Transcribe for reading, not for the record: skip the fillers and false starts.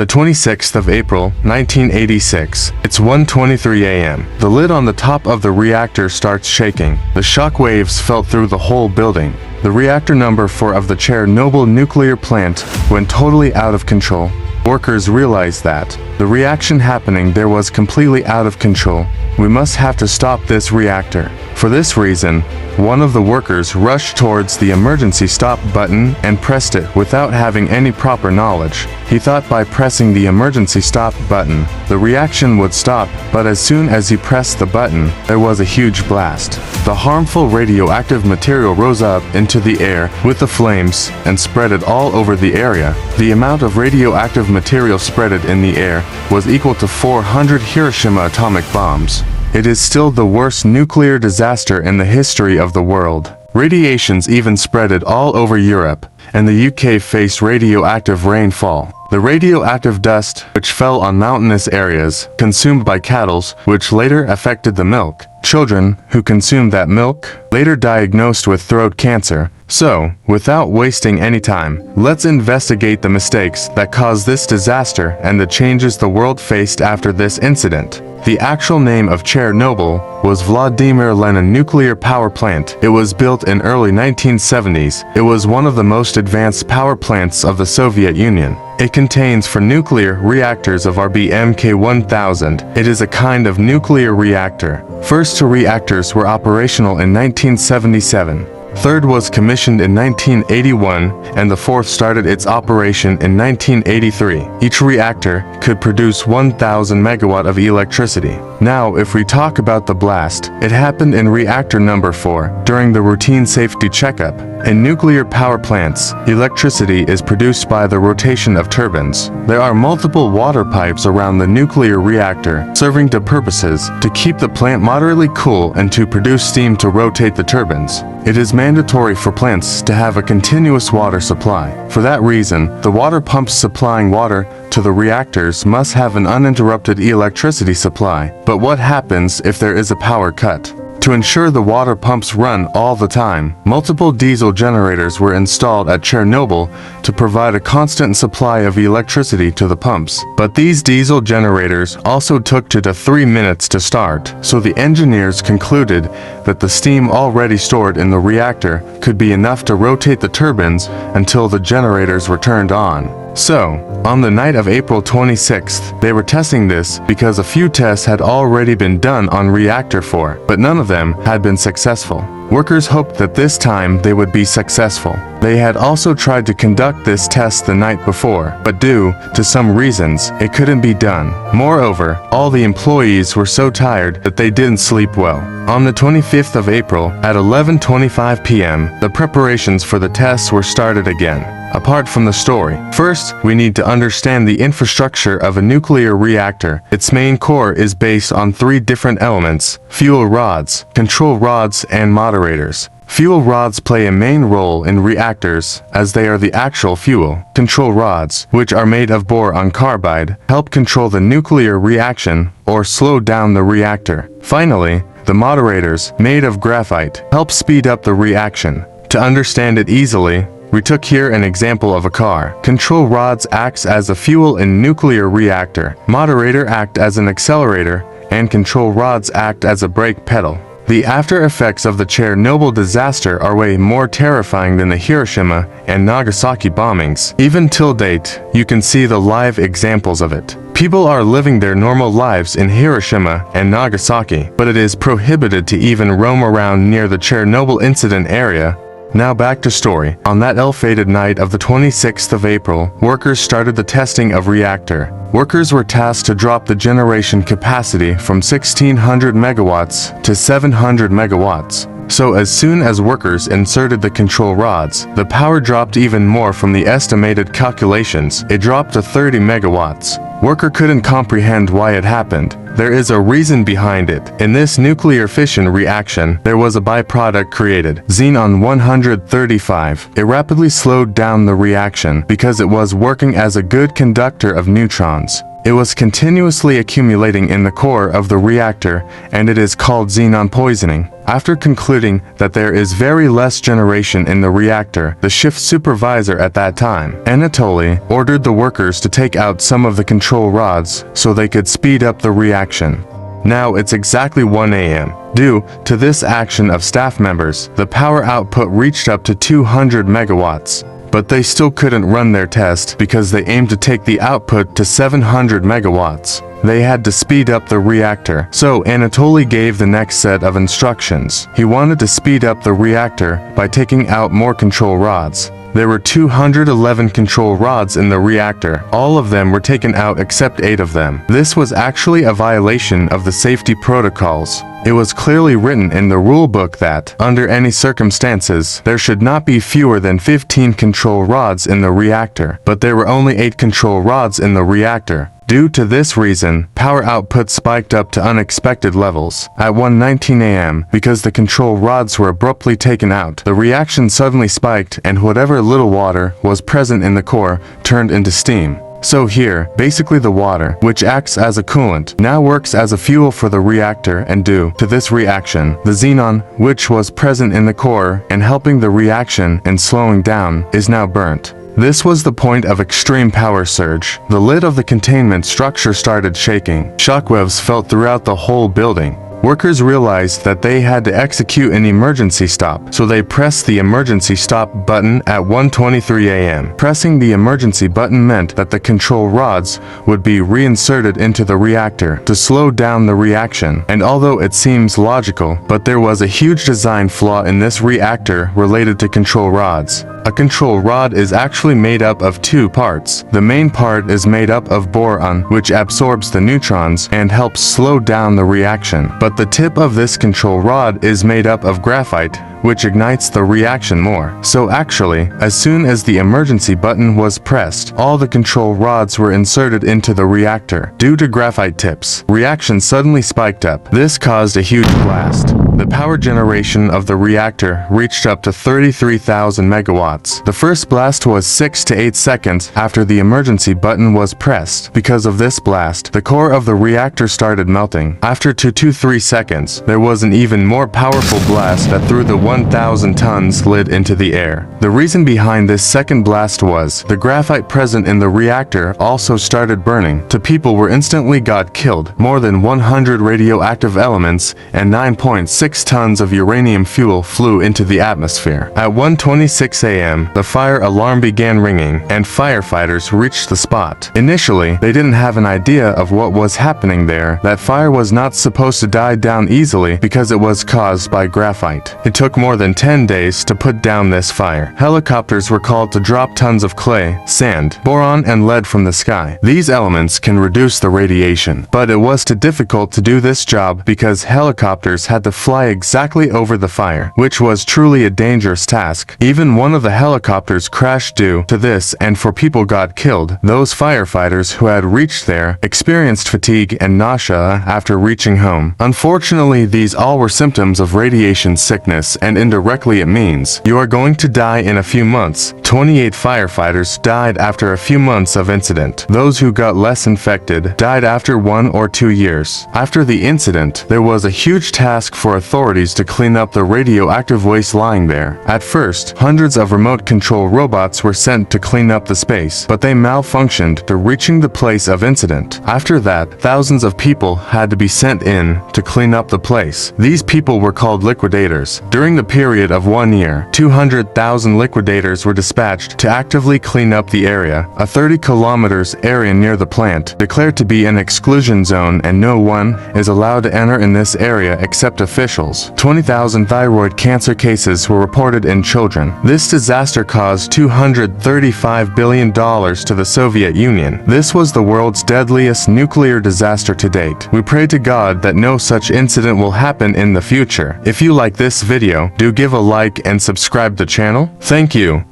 The 26th of April, 1986. It's 1:23 a.m. The lid on the top of the reactor starts shaking. The shock waves felt through the whole building. The reactor number 4 of the Chernobyl nuclear plant went totally out of control. Workers realized that the reaction happening there was completely out of control. We must have to stop this reactor. For this reason, one of the workers rushed towards the emergency stop button and pressed it without having any proper knowledge. He thought by pressing the emergency stop button, the reaction would stop, but as soon as he pressed the button, there was a huge blast. The harmful radioactive material rose up into the air with the flames and spread it all over the area. The amount of radioactive material spreaded in the air was equal to 400 Hiroshima atomic bombs. It is still the worst nuclear disaster in the history of the world. Radiations even spreaded all over Europe, and the UK faced radioactive rainfall. The radioactive dust, which fell on mountainous areas, consumed by cattle, which later affected the milk. Children who consumed that milk later diagnosed with throat cancer. So, without wasting any time, let's investigate the mistakes that caused this disaster and the changes the world faced after this incident. The actual name of Chernobyl was Vladimir Lenin Nuclear Power Plant. It was built in early 1970s. It was one of the most advanced power plants of the Soviet Union. It contains 4 nuclear reactors of RBMK 1000. It is a kind of nuclear reactor. First 2 reactors were operational in 1977. Third was commissioned in 1981, and the 4th started its operation in 1983. Each reactor could produce 1,000 megawatt of electricity. Now, if we talk about the blast, it happened in reactor number 4 during the routine safety checkup. In nuclear power plants, electricity is produced by the rotation of turbines. There are multiple water pipes around the nuclear reactor, serving the purposes to keep the plant moderately cool and to produce steam to rotate the turbines. It is mandatory for plants to have a continuous water supply. For that reason, the water pumps supplying water to the reactors must have an uninterrupted electricity supply. But what happens if there is a power cut? To ensure the water pumps run all the time, multiple diesel generators were installed at Chernobyl to provide a constant supply of electricity to the pumps. But these diesel generators also took 2 to 3 minutes to start, so the engineers concluded that the steam already stored in the reactor could be enough to rotate the turbines until the generators were turned on. So, on the night of April 26th, they were testing this because a few tests had already been done on Reactor 4, but none of them had been successful. Workers hoped that this time they would be successful. They had also tried to conduct this test the night before, but due to some reasons, it couldn't be done. Moreover, all the employees were so tired that they didn't sleep well. On the 25th of April, at 11:25 p.m., the preparations for the tests were started again. Apart from the story, first, we need to understand the infrastructure of a nuclear reactor. Its main core is based on 3 different elements: fuel rods, control rods, and moderators. Fuel rods play a main role in reactors, as they are the actual fuel. Control rods, which are made of boron carbide, help control the nuclear reaction or slow down the reactor. Finally, the moderators, made of graphite, help speed up the reaction. To understand it easily, we took here an example of a car. Control rods acts as a fuel in nuclear reactor. Moderator act as an accelerator, and control rods act as a brake pedal. The after effects of the Chernobyl disaster are way more terrifying than the Hiroshima and Nagasaki bombings. Even till date, you can see the live examples of it. People are living their normal lives in Hiroshima and Nagasaki, but it is prohibited to even roam around near the Chernobyl incident area. Now back to story. On that ill-fated night of the 26th of April, workers started the testing of reactor. Workers were tasked to drop the generation capacity from 1600 megawatts to 700 megawatts. So as soon as workers inserted the control rods, the power dropped even more from the estimated calculations. It dropped to 30 megawatts. Worker couldn't comprehend why it happened. There is a reason behind it. In this nuclear fission reaction, there was a byproduct created, xenon 135. It rapidly slowed down the reaction because it was working as a good conductor of neutrons. It was continuously accumulating in the core of the reactor, and it is called xenon poisoning. After concluding that there is very less generation in the reactor, the shift supervisor at that time, Anatoly, ordered the workers to take out some of the control rods so they could speed up the reaction. Now it's exactly 1 a.m. Due to this action of staff members, the power output reached up to 200 megawatts. But they still couldn't run their test because they aimed to take the output to 700 megawatts. They had to speed up the reactor. So Anatoly gave the next set of instructions. He wanted to speed up the reactor by taking out more control rods. There were 211 control rods in the reactor. All of them were taken out except 8 of them. This was actually a violation of the safety protocols. It was clearly written in the rule book that, under any circumstances, there should not be fewer than 15 control rods in the reactor, but there were only 8 control rods in the reactor. Due to this reason, power output spiked up to unexpected levels. At 1:19 a.m., because the control rods were abruptly taken out, the reaction suddenly spiked and whatever little water was present in the core turned into steam. So here, basically the water, which acts as a coolant, now works as a fuel for the reactor, and due to this reaction, the xenon, which was present in the core and helping the reaction and slowing down, is now burnt. This was the point of extreme power surge. The lid of the containment structure started shaking. Shockwaves felt throughout the whole building. Workers realized that they had to execute an emergency stop, so they pressed the emergency stop button at 1:23 a.m. Pressing the emergency button meant that the control rods would be reinserted into the reactor to slow down the reaction. And although it seems logical, but there was a huge design flaw in this reactor related to control rods. A control rod is actually made up of 2 parts. The main part is made up of boron, which absorbs the neutrons and helps slow down the reaction. But the tip of this control rod is made up of graphite, which ignites the reaction more. So actually, as soon as the emergency button was pressed, all the control rods were inserted into the reactor. Due to graphite tips, reaction suddenly spiked up. This caused a huge blast. The power generation of the reactor reached up to 33,000 megawatts. The first blast was 6 to 8 seconds after the emergency button was pressed. Because of this blast, the core of the reactor started melting. After 2 to 3 seconds, there was an even more powerful blast that threw the 1,000 tons lid into the air. The reason behind this second blast was the graphite present in the reactor also started burning. Two people were instantly got killed. More than 100 radioactive elements and 9.6 tons of uranium fuel flew into the atmosphere. At 1:26 a.m., the fire alarm began ringing and firefighters reached the spot. Initially, they didn't have an idea of what was happening there. That fire was not supposed to die down easily because it was caused by graphite. It took more than 10 days to put down this fire. Helicopters were called to drop tons of clay, sand, boron, and lead from the sky. These elements can reduce the radiation, but it was too difficult to do this job because helicopters had to fly exactly over the fire, which was truly a dangerous task. Even one of the helicopters crashed due to this, and 4 people got killed. Those firefighters who had reached there experienced fatigue and nausea after reaching home. Unfortunately, these all were symptoms of radiation sickness, and indirectly it means you are going to die in a few months. 28 firefighters died after a few months of incident. Those who got less infected died after 1 or 2 years. After the incident, there was a huge task for authorities to clean up the radioactive waste lying there. At first, hundreds of remote control robots were sent to clean up the space, but they malfunctioned to reaching the place of incident. After that, thousands of people had to be sent in to clean up the place. These people were called liquidators. During the period of 1 year, 200,000 liquidators were dispatched to actively clean up the area. A 30 kilometers area near the plant declared to be an exclusion zone, and no one is allowed to enter in this area except officials. 20,000 thyroid cancer cases were reported in children. This disaster caused $235 billion to the Soviet Union. This was the world's deadliest nuclear disaster to date. We pray to God that no such incident will happen in the future. If you like this video, do give a like and subscribe the channel. Thank you.